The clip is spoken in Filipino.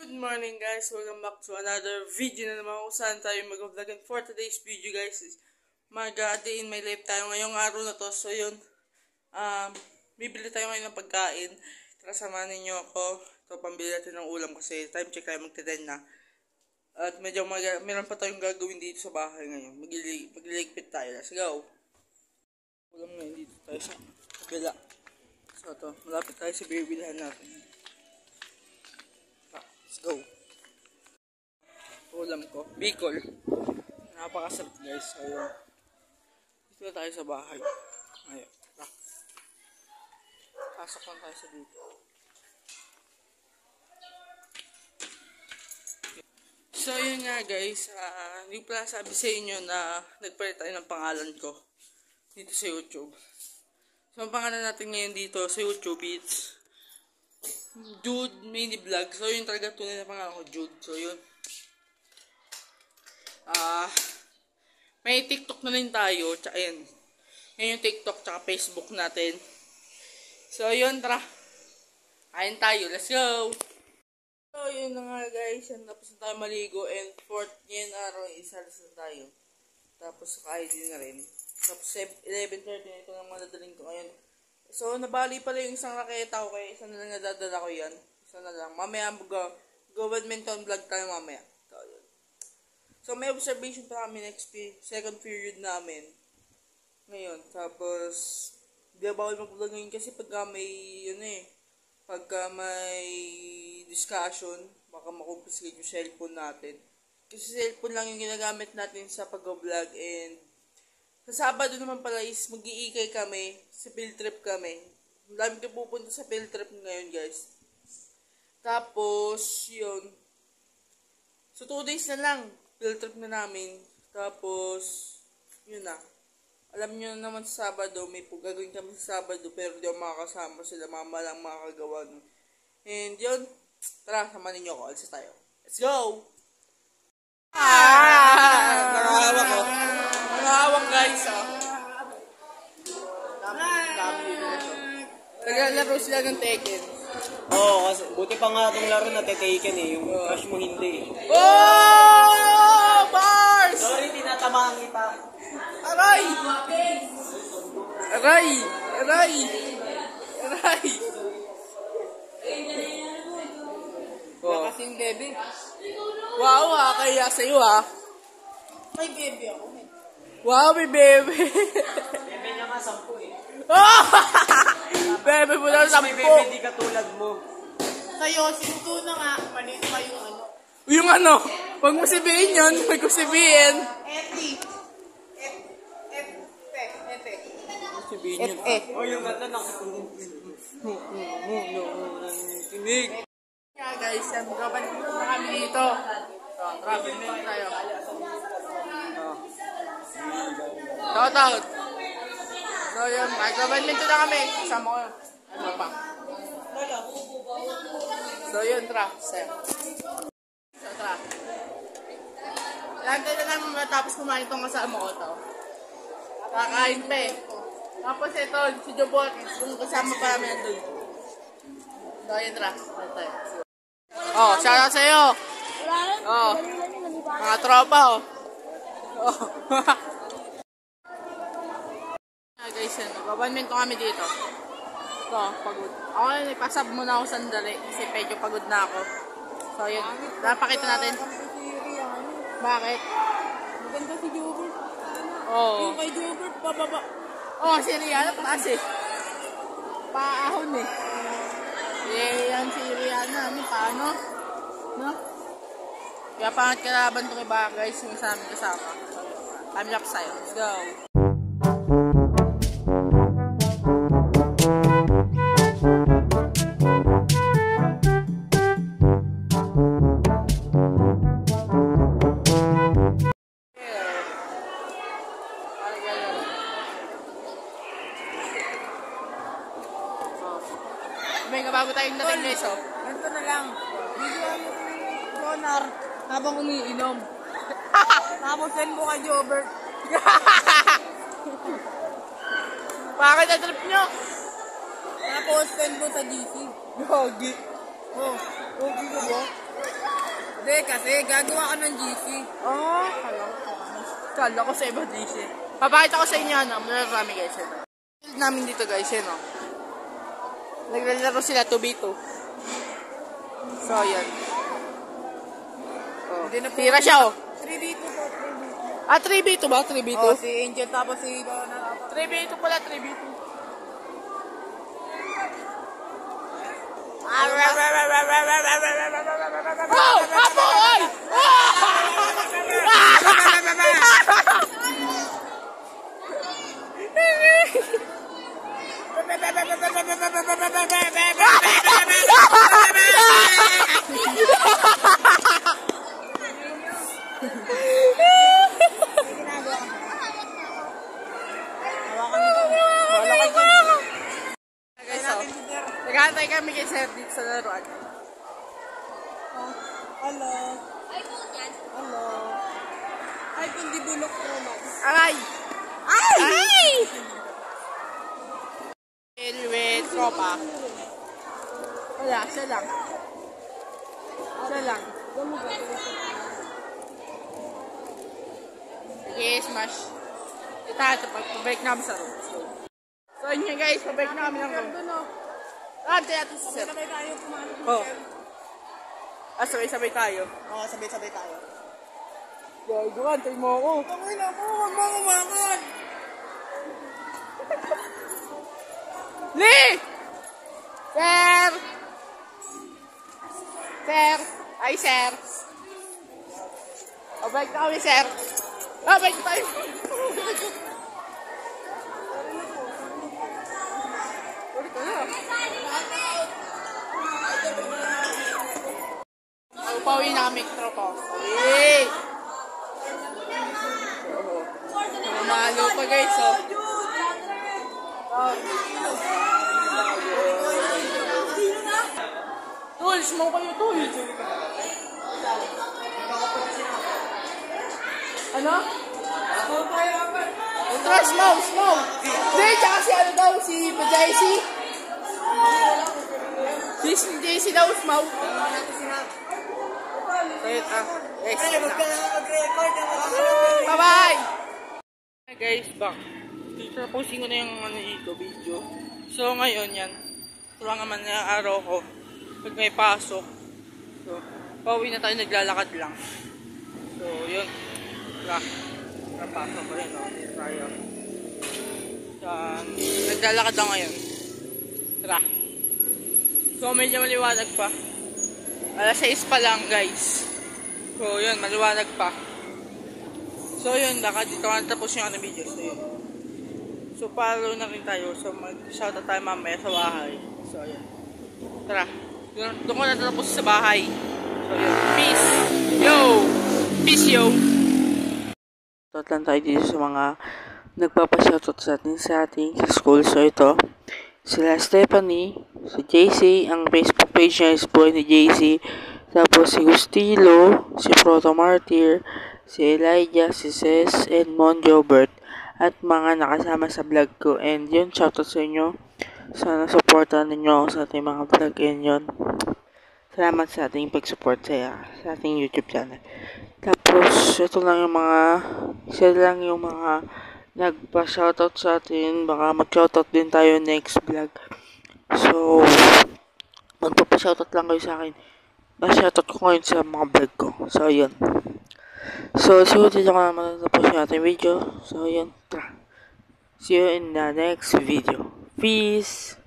Good morning guys, welcome back to another video na naman kung saan tayo mag-vlog. And for today's video guys is mag-day in my life tayo ngayong araw na to. So yun, bibili tayo ngayon ng pagkain. Tara samahan ninyo ako. Ito pambili natin ng ulam kasi time check tayo magte-10 na. At medyo meron pa tayong gagawin dito sa bahay ngayon. Magliligpit tayo. Let's go! Ulam ngayon dito tayo sa kabila. So ito, malapit tayo sa bibilihan natin. Let's go. Ulam ko, Bicol. Napakasarap guys. Ayun. Dito na tayo sa bahay. Ayun. Pasok lang tayo sa dito. So yun nga guys. Hindi ko pala sabi sa inyo na nagpalit tayo ng pangalan ko dito sa YouTube. So ang pangalan natin ngayon dito sa YouTube it's Jude Mini Vlog. So yun talaga tunay na pangalan ko, Jude. So yun. May TikTok na rin tayo. Tsaka yan. Yan yung TikTok tsaka Facebook natin. So yun, tara. Kain tayo. Let's go! So yun na nga guys. Tapos na tayo maligo. And fourth ngayon araw, isalas na tayo. Tapos kain din na rin. Tapos 11:30 na ito lang madadaling ko ngayon. So, nabali pala yung isang raketa ko kaya isa na lang nadadala ko yan. Isa na lang. Mamaya go badminton vlog tayo mamaya. So, may observation pa kami next second period namin. Ngayon. Tapos, di bawal mag-vlog ngayon kasi pagka may, pagka may discussion, baka makumpiskate yung cellphone natin. Kasi cellphone lang yung ginagamit natin sa pag-vlog and sa Sabado naman pala is mag-iikay kami, sa field trip kami. Dami ka pupunta sa field trip ngayon guys. Tapos, yun. So, 2 days na lang, field trip na namin. Tapos, yun na. Alam nyo naman sa Sabado, may gagawin kami sa Sabado, pero di ako makakasama sila, mama lang makakagawa nun. And yun, tara, samahan ninyo ako, alis tayo. Let's go! Nakahawak ko. Nakahawak guys, Dami nito. Naglaro sila ng Tekken. Oo, kasi buti pa nga itong laro na Tekken yung crush mo hindi. Oh! Bars! Sorry, tinatamaan kita. Aray! Aray! Aray! Aray! Oh. Kasing bebe. Wow, kaya sa'yo May baby ako. Wow, may bebe. Bebe niya nga 10 Oh! Bebe mo na 10. May bebe di katulad mo. Kayo, sinuto na nga. Maliit pa yung ano. Yung ano, huwag mo sabihin yun, huwag ko sabihin. Eti. Sabihin yun. Oh, yung ganda Kinig. Kaya guys, magkabalik na kami dito. Traffic na tayo. Shout. So yun, magkabadminton na kami. Kasama ko yun. Ano pa? So yun, tara. Sayo. So tara. Lagay na lang matapos kumain itong kasama ko to. Kakain pa eh. Tapos ito, si Jobot, yung kasama pa namin nandun. So yun, tara. Tayo. Oh, shoutout sa'yo. Oh, mga tropa oh. Guys, nagbabanmin ko kami dito. Ito, pagod. Ako ipasab muna ako sandali kasi medyo pagod na ako. So yun, napakita natin. Bakit? Maganda si Jobert. Oo. Yung kay Jobert, bababa. Oo, si Rihanna pataas eh. Paahon eh. Yan si Rihanna, paano? No? Kaya pangat kalaban itong iba guys, yung sa aming kasama. Time lapse tayo. Let's go! May bago tayong dating guys, oh. Ganito na lang. Bigyan mo yung Jonar habang umiinom. Tapos send mo kay Jobert. Bakit ang trip nyo? Tapos send mo sa GC. Gogi. Oh, okay ka ba? Hindi, kasi gagawa ka ng GC. Oh, kala ko sa iba GC. Papakita ko sa inyo, ano, marami guys. Ito. Namin dito guys, yun, oh. Naglalaro sila 2v2. So, yan. Oh. Tira siya, oh. 3v2 po, 3v2. Ah, 3v2 ba? 3v2? Oh, si Angel tapos si Donna. 3v2 pala, 3v2. Oh! Apo! Oy! Naghahantay kami kay Sir dito sa laruan. Hello. Hello. Ay, kundi bulok Pro Max. Aray! Ay! With tropa. Wala, siya lang. Siya lang. Sige, smash. Ito, pag-break namin sa room. So, yun nga guys, pag-break namin ang room. Ah, tayo si Sir. Sabay tayo pumalit. Oh. Ah, sabay-sabay tayo. Oo, sabay-sabay tayo. Gago ka, antay mo ako. Tangay na po, huwag mo kumakan. Lee! Sir! Sir! Ay, Sir! O, balik na kami, Sir. Ah, balik tayo. Ulit ko na. Pauwi namin, tropa. Hey! Namalo pa, guys, oh. Tools mo kayo, tools. Ano? Trust mouse. Hindi, tsaka si ano daw, si JC. Si JC daw, mouse. Guys, bye-bye! Hi guys, back. Tapusin ko na yung video. So ngayon yan, ito lang naman na yung araw ko. Pag may pasok. So, pauwi na tayo, naglalakad lang. So, yun. Napasok ko yun, no? Tayo. Naglalakad lang ngayon. Tara. So, medyo maliwanag pa. Alas 6 pa lang, guys. So, yun, maliwanag pa. So, yun, dito ka natapos yung ano video. So, yun. So, follow na rin tayo. So, mag-shoutout tayo mamaya sa bahay. So, yun. Tara. Doon ko natapos sa bahay. So, yun. Peace. Yo! Peace, yo! Shoutout lang tayo dito sa mga nagpapashoutout sa ating sa school. So, ito. Sila Stephanie, si JC, ang Facebook page niya is Boy ni JC. Tapos si Gustilo, si Proto Martyr, si Elijah, si Ces, and Mon Jobert. At mga nakasama sa vlog ko. And yun, shoutout sa inyo. Sana supportan ninyo ako sa ating mga vlog. And yun, salamat sa ating pag-support sa ating YouTube channel. Tapos, ito lang yung mga nagpa-shoutout sa atin. Baka mag-shoutout din tayo next vlog. So, magpapa-shoutout lang kayo sa akin. Shoutout ko ngayon sa mga vlog ko. So, yun. So, dito ko na matatapos yung ating video. So, yun. See you in the next video. Peace!